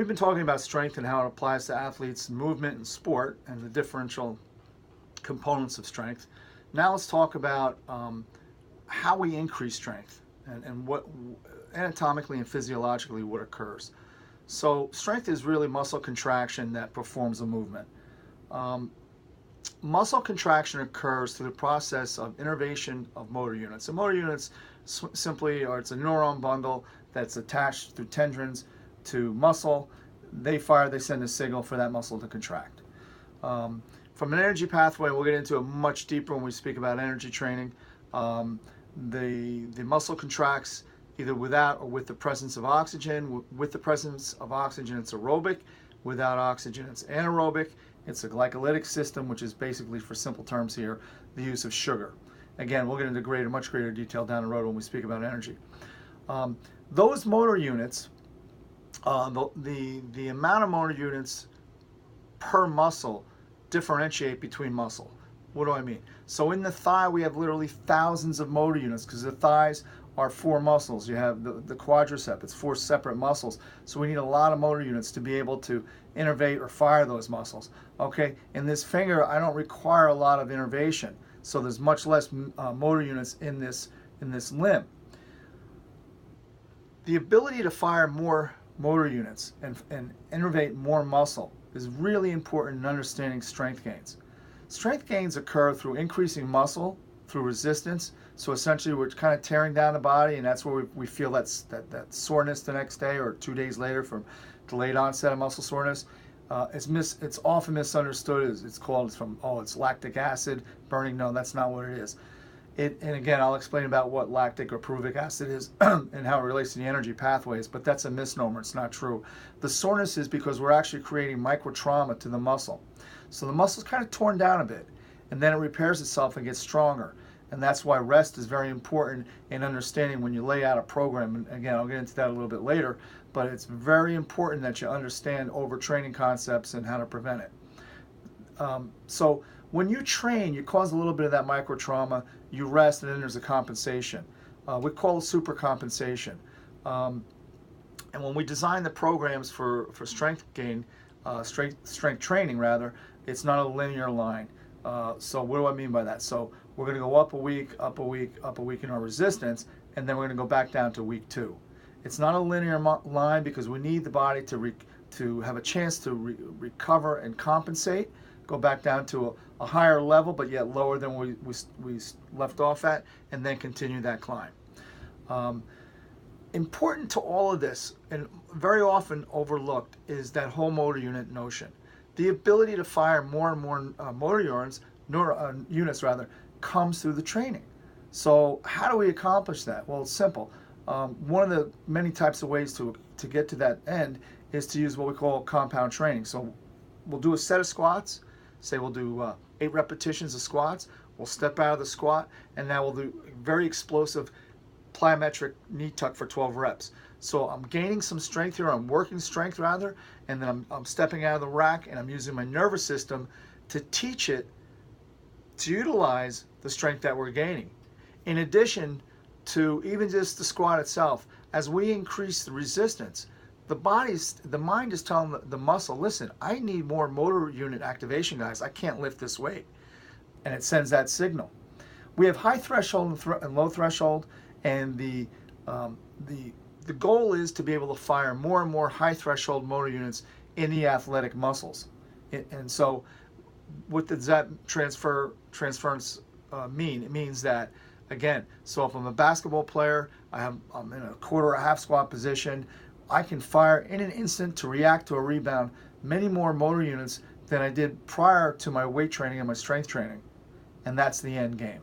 We've been talking about strength and how it applies to athletes, movement, and sport, and the differential components of strength. Now let's talk about how we increase strength and what anatomically and physiologically what occurs. So strength is really muscle contraction that performs a movement. Muscle contraction occurs through the process of innervation of motor units. And motor units simply are, it's a neuron bundle that's attached through tendons to muscle. They fire, they send a signal for that muscle to contract. From an energy pathway, we'll get into it much deeper when we speak about energy training. The muscle contracts either without or with the presence of oxygen. With the presence of oxygen, it's aerobic. Without oxygen, it's anaerobic. It's a glycolytic system, which is basically, for simple terms here, the use of sugar. Again, we'll get into much greater detail down the road when we speak about energy. Those motor units, the amount of motor units per muscle differentiate between muscle. What do I mean? So in the thigh, we have literally thousands of motor units because the thighs are 4 muscles. You have the quadricep, it's 4 separate muscles. So we need a lot of motor units to be able to innervate or fire those muscles. Okay, in this finger, I don't require a lot of innervation. So there's much less motor units in this limb. The ability to fire more motor units and innervate more muscle is really important in understanding strength gains. Strength gains occur through increasing muscle, through resistance. So essentially we're kind of tearing down the body, and that's where we feel that soreness the next day or 2 days later from delayed onset of muscle soreness. It's often misunderstood as it's lactic acid burning. No, that's not what it is. And again, I'll explain about what lactic or pyruvic acid is and how it relates to the energy pathways, but that's a misnomer. It's not true. The soreness is because we're actually creating microtrauma to the muscle. So the muscle's kind of torn down a bit, and then it repairs itself and gets stronger. And that's why rest is very important in understanding when you lay out a program. And again, I'll get into that a little bit later, but it's very important that you understand overtraining concepts and how to prevent it. So when you train, you cause a little bit of that microtrauma, you rest, and then there's a compensation. We call it super compensation. And when we design the programs for strength gain, strength training rather, it's not a linear line. So what do I mean by that? So we're going to go up a week, up a week, up a week in our resistance, and then we're going to go back down to week 2. It's not a linear line because we need the body to have a chance to recover and compensate, go back down to a higher level, but yet lower than we left off at, and then continue that climb. Important to all of this, and very often overlooked, is that whole motor unit notion. The ability to fire more and more motor units comes through the training. So how do we accomplish that? Well, it's simple. One of the many types of ways to get to that end is to use what we call compound training. So we'll do a set of squats. Say we'll do 8 repetitions of squats. We'll step out of the squat, and now we'll do very explosive plyometric knee tuck for 12 reps. So I'm gaining some strength here, I'm working strength rather, and then I'm stepping out of the rack, and I'm using my nervous system to teach it to utilize the strength that we're gaining. In addition to even just the squat itself, as we increase the resistance, the mind is telling the muscle, listen, I need more motor unit activation, guys. I can't lift this weight. And it sends that signal. We have high threshold and low threshold, and the goal is to be able to fire more and more high threshold motor units in the athletic muscles. And so what does that transference mean? It means that, again, so if I'm a basketball player, I'm in a quarter or half squat position, I can fire in an instant to react to a rebound many more motor units than I did prior to my weight training and my strength training. And that's the end game.